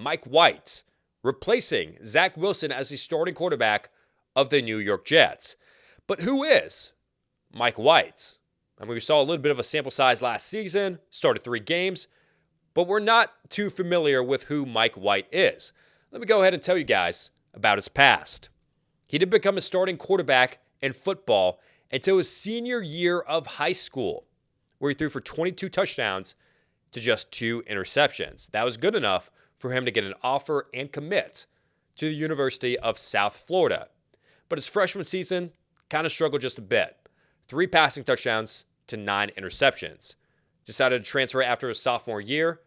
Mike White, replacing Zach Wilson as the starting quarterback of the New York Jets. But who is Mike White? I mean, we saw a little bit of a sample size last season, started 3 games, but we're not too familiar with who Mike White is. Let me go ahead and tell you guys about his past. He did become a starting quarterback in football until his senior year of high school, where he threw for 22 touchdowns to just 2 interceptions. That was good enough for him to get an offer and commit to the University of South Florida. But his freshman season kind of struggled just a bit. 3 passing touchdowns to 9 interceptions. Decided to transfer after his sophomore year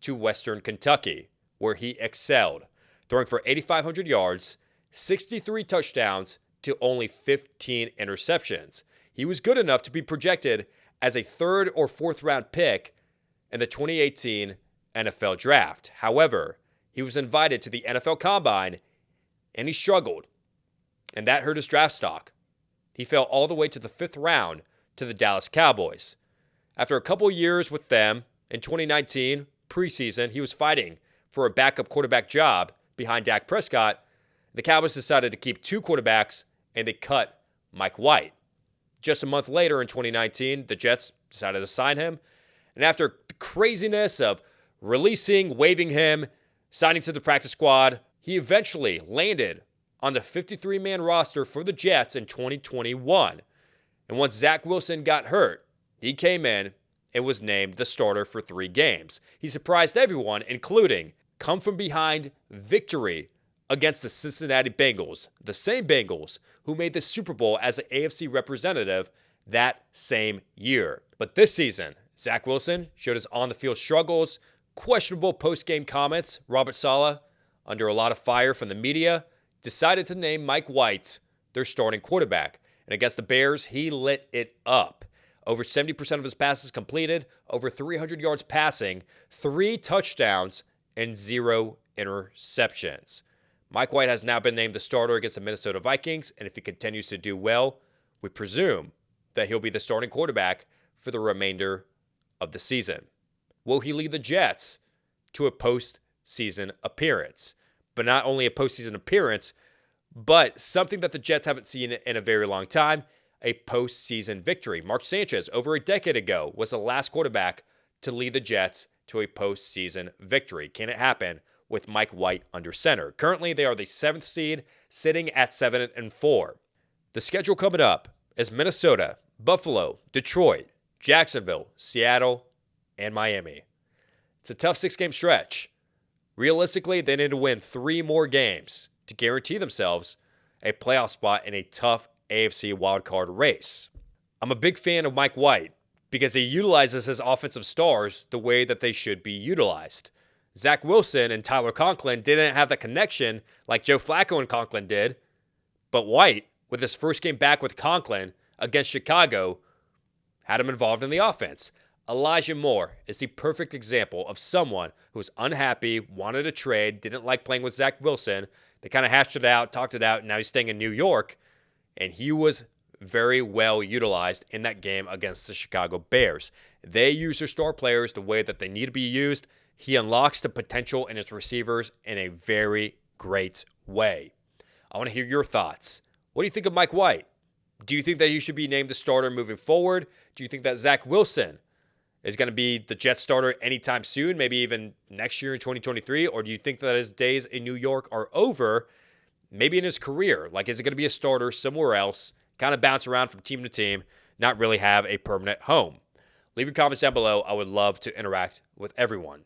to Western Kentucky, where he excelled, throwing for 8,500 yards, 63 touchdowns to only 15 interceptions. He was good enough to be projected as a 3rd or 4th round pick in the 2018 NFL Draft. However, he was invited to the NFL Combine, and he struggled, and that hurt his draft stock. He fell all the way to the 5th round to the Dallas Cowboys. After a couple years with them, in 2019 preseason, he was fighting for a backup quarterback job behind Dak Prescott. The Cowboys decided to keep 2 quarterbacks, and they cut Mike White. Just a month later in 2019, the Jets decided to sign him. And after the craziness of releasing, waiving him, signing to the practice squad, he eventually landed on the 53-man roster for the Jets in 2021. And once Zach Wilson got hurt, he came in and was named the starter for 3 games. He surprised everyone, including come from behind victory against the Cincinnati Bengals, the same Bengals who made the Super Bowl as an AFC representative that same year. But this season, Zach Wilson showed his on-the-field struggles, questionable post-game comments. Robert Saleh, under a lot of fire from the media, decided to name Mike White their starting quarterback. And against the Bears, he lit it up. Over 70% of his passes completed, over 300 yards passing, 3 touchdowns, and 0 interceptions. Mike White has now been named the starter against the Minnesota Vikings, and if he continues to do well, we presume that he'll be the starting quarterback for the remainder of the season. Will he lead the Jets to a postseason appearance? But not only a postseason appearance, but something that the Jets haven't seen in a very long time, a postseason victory. Mark Sanchez, over a decade ago, was the last quarterback to lead the Jets to a postseason victory. Can it happen with Mike White under center? Currently, they are the 7th seed, sitting at 7-4. The schedule coming up is Minnesota, Buffalo, Detroit, Jacksonville, Seattle, and Miami. It's a tough 6-game stretch. Realistically, they need to win 3 more games to guarantee themselves a playoff spot in a tough AFC wildcard race. I'm a big fan of Mike White because he utilizes his offensive stars the way that they should be utilized. Zach Wilson and Tyler Conklin didn't have the connection like Joe Flacco and Conklin did, but White, with his first game back with Conklin against Chicago, had him involved in the offense. Elijah Moore is the perfect example of someone who was unhappy, wanted a trade, didn't like playing with Zach Wilson. They kind of hashed it out, talked it out, and now he's staying in New York. And he was very well utilized in that game against the Chicago Bears. They use their star players the way that they need to be used. He unlocks the potential in his receivers in a very great way. I want to hear your thoughts. What do you think of Mike White? Do you think that he should be named the starter moving forward? Do you think that Zach Wilson is going to be the Jets starter anytime soon, maybe even next year in 2023? Or do you think that his days in New York are over, maybe in his career? Like, is it going to be a starter somewhere else, kind of bounce around from team to team, not really have a permanent home? Leave your comments down below. I would love to interact with everyone.